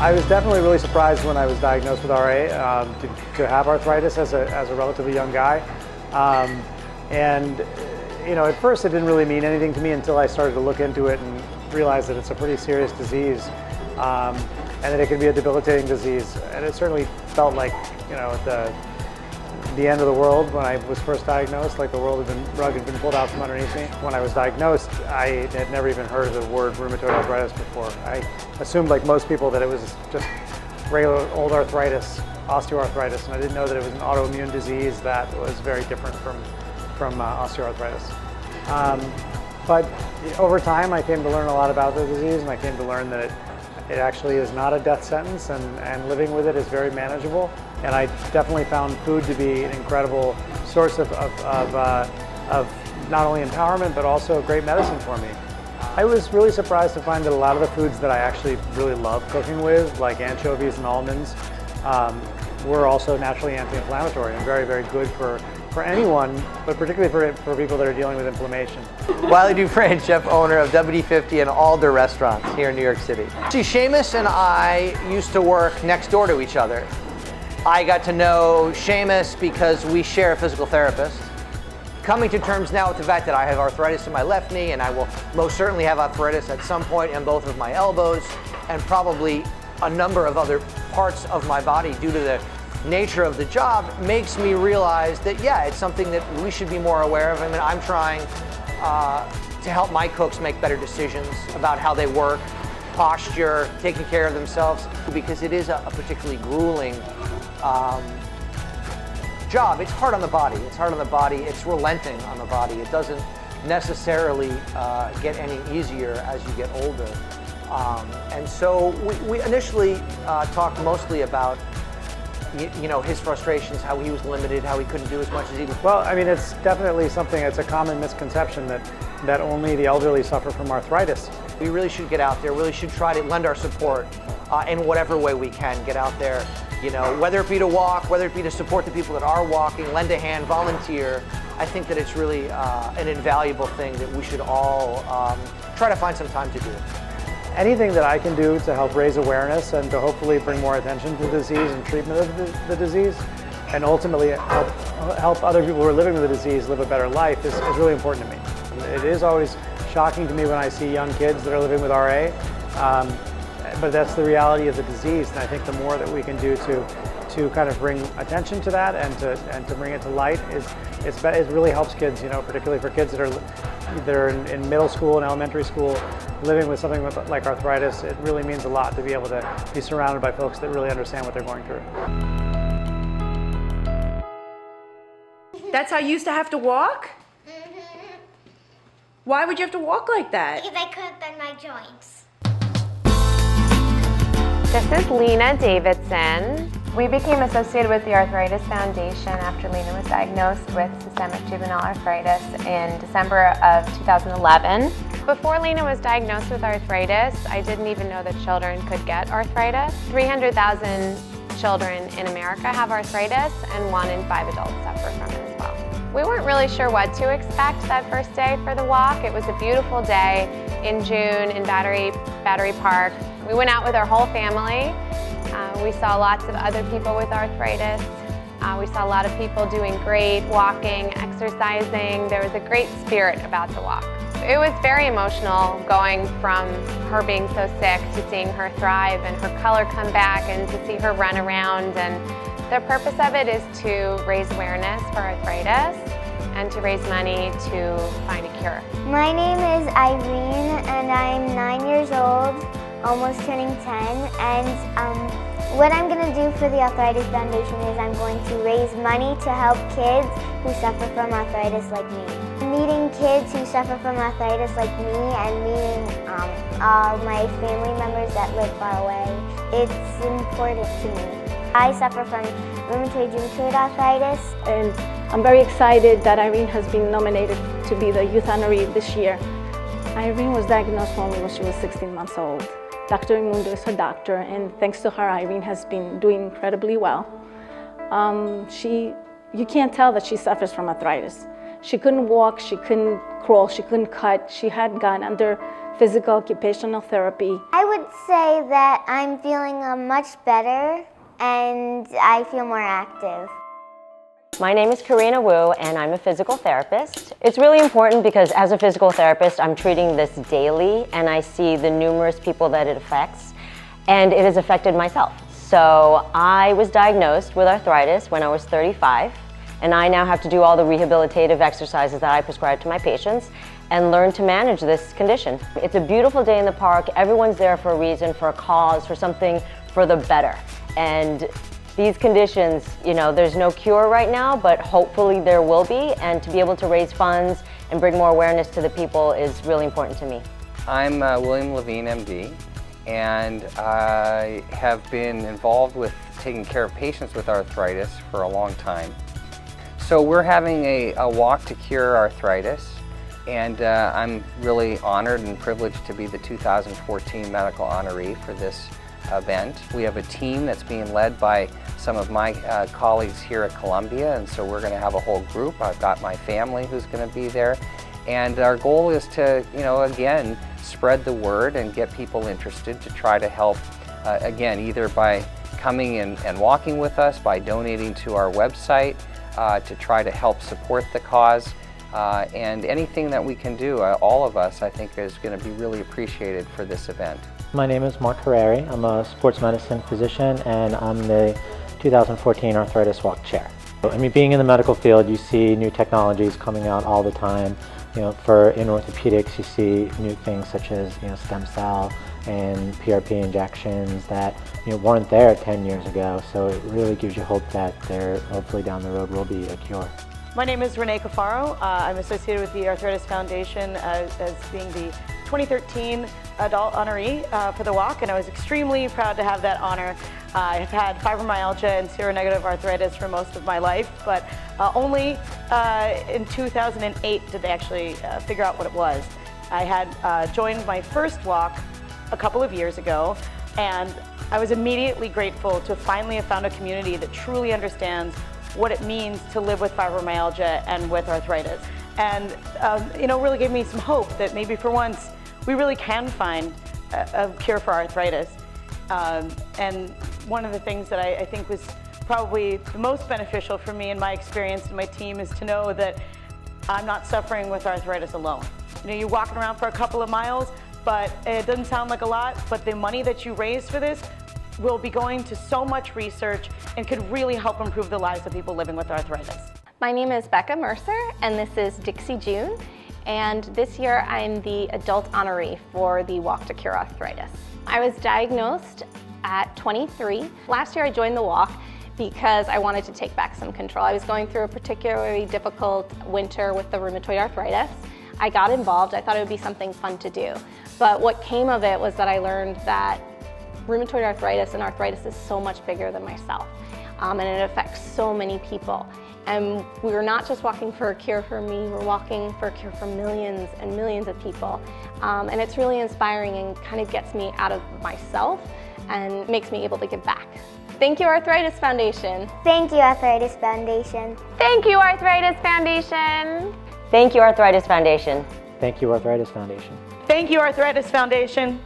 I was definitely really surprised when I was diagnosed with RA to have arthritis as a relatively young guy. And at first it didn't really mean anything to me until I started to look into it and realize that it's a pretty serious disease, and that it can be a debilitating disease. And it certainly felt like, at the end of the world when I was first diagnosed, like the rug had been pulled out from underneath me. When I was diagnosed, I had never even heard of the word rheumatoid arthritis before. I assumed, like most people, that it was just regular old arthritis, osteoarthritis, and I didn't know that it was an autoimmune disease that was very different from osteoarthritis. But over time, I came to learn a lot about the disease, and I came to learn that it actually is not a death sentence, and living with it is very manageable. And I definitely found food to be an incredible source of not only empowerment, but also great medicine for me. I was really surprised to find that a lot of the foods that I actually really love cooking with, like anchovies and almonds, were also naturally anti-inflammatory and very, very good for anyone, but particularly for people that are dealing with inflammation. Wiley Dufresne, chef owner of WD-50 and Alder restaurants here in New York City. See, Seamus and I used to work next door to each other. I got to know Seamus because we share a physical therapist. Coming to terms now with the fact that I have arthritis in my left knee, and I will most certainly have arthritis at some point in both of my elbows, and probably a number of other parts of my body due to the nature of the job, makes me realize that, yeah, it's something that we should be more aware of. I mean, I'm trying to help my cooks make better decisions about how they work, posture, taking care of themselves, because it is a particularly grueling job. It's hard on the body. It's hard on the body. It's relenting on the body. It doesn't necessarily get any easier as you get older. And so we initially talked mostly about his frustrations, how he was limited, how he couldn't do as much as he was. Well, I mean, it's definitely something, it's a common misconception that only the elderly suffer from arthritis. We really should get out there, really should try to lend our support in whatever way we can. Get out there, whether it be to walk, whether it be to support the people that are walking, lend a hand, volunteer. I think that it's really an invaluable thing that we should all try to find some time to do. Anything that I can do to help raise awareness and to hopefully bring more attention to the disease and treatment of the disease, and ultimately help other people who are living with the disease live a better life is really important to me. It is always shocking to me when I see young kids that are living with RA, but that's the reality of the disease, and I think the more that we can do to kind of bring attention to that and to bring it to light it really helps kids, particularly for kids that are in middle school and elementary school living with something like arthritis. It really means a lot to be able to be surrounded by folks that really understand what they're going through. That's how you used to have to walk? Mm-hmm. Why would you have to walk like that? Because I couldn't bend my joints. This is Lena Davidson. We became associated with the Arthritis Foundation after Lena was diagnosed with systemic juvenile arthritis in December of 2011. Before Lena was diagnosed with arthritis, I didn't even know that children could get arthritis. 300,000 children in America have arthritis, and 1 in 5 adults suffer from it as well. We weren't really sure what to expect that first day for the walk. It was a beautiful day in June in Battery Park. We went out with our whole family. We saw lots of other people with arthritis. We saw a lot of people doing great, walking, exercising. There was a great spirit about the walk. It was very emotional going from her being so sick to seeing her thrive and her color come back and to see her run around. And the purpose of it is to raise awareness for arthritis and to raise money to find a cure. My name is Irene and I'm 9 years old, almost turning 10. And what I'm going to do for the Arthritis Foundation is I'm going to raise money to help kids who suffer from arthritis like me. Meeting kids who suffer from arthritis like me and meeting all my family members that live far away, it's important to me. I suffer from rheumatoid arthritis. And I'm very excited that Irene has been nominated to be the Youth Honoree this year. Irene was diagnosed when she was 16 months old. Dr. Imundo is her doctor, and thanks to her, Irene has been doing incredibly well. You can't tell that she suffers from arthritis. She couldn't walk, she couldn't crawl, she couldn't cut. She had gone under physical occupational therapy. I would say that I'm feeling much better and I feel more active. My name is Karina Wu and I'm a physical therapist. It's really important because as a physical therapist, I'm treating this daily and I see the numerous people that it affects, and it has affected myself. So I was diagnosed with arthritis when I was 35, and I now have to do all the rehabilitative exercises that I prescribe to my patients and learn to manage this condition. It's a beautiful day in the park. Everyone's there for a reason, for a cause, for something for the better. And these conditions, you know, there's no cure right now, but hopefully there will be, and to be able to raise funds and bring more awareness to the people is really important to me. I'm William Levine, MD, and I have been involved with taking care of patients with arthritis for a long time. So we're having a walk to cure arthritis, and I'm really honored and privileged to be the 2014 medical honoree for this event. We have a team that's being led by some of my colleagues here at Columbia, and so we're going to have a whole group. I've got my family who's going to be there, and our goal is to, you know, again, spread the word and get people interested to try to help, again, either by coming in and walking with us, by donating to our website to try to help support the cause, and anything that we can do, all of us, I think, is going to be really appreciated for this event. My name is Mark Herreri. I'm a sports medicine physician and I'm the 2014 Arthritis Walk Chair. I mean, being in the medical field, you see new technologies coming out all the time. You know, in orthopedics, you see new things such as, you know, stem cell and PRP injections that, you know, weren't there 10 years ago. So it really gives you hope that there, hopefully down the road, will be a cure. My name is Renee Cafaro. I'm associated with the Arthritis Foundation as being the 2013 adult honoree for the walk, and I was extremely proud to have that honor. I've had fibromyalgia and seronegative arthritis for most of my life, but only in 2008 did they actually figure out what it was. I had joined my first walk a couple of years ago, and I was immediately grateful to finally have found a community that truly understands what it means to live with fibromyalgia and with arthritis. And you know, really gave me some hope that maybe for once we really can find a cure for arthritis. And one of the things that I think was probably the most beneficial for me in my experience and my team is to know that I'm not suffering with arthritis alone. You know, you're walking around for a couple of miles, but it doesn't sound like a lot, but the money that you raise for this will be going to so much research and could really help improve the lives of people living with arthritis. My name is Becca Mercer and this is Dixie June, and this year I'm the adult honoree for the Walk to Cure Arthritis. I was diagnosed at 23. Last year I joined the walk because I wanted to take back some control. I was going through a particularly difficult winter with the rheumatoid arthritis. I got involved. I thought it would be something fun to do. But what came of it was that I learned that rheumatoid arthritis and arthritis is so much bigger than myself, and it affects so many people. And we were not just walking for a cure for me, we're walking for a cure for millions and millions of people. And it's really inspiring and kind of gets me out of myself and makes me able to give back. Thank you, Arthritis Foundation. Thank you, Arthritis Foundation. Thank you, Arthritis Foundation. Thank you, Arthritis Foundation. Thank you, Arthritis Foundation. Thank you, Arthritis Foundation.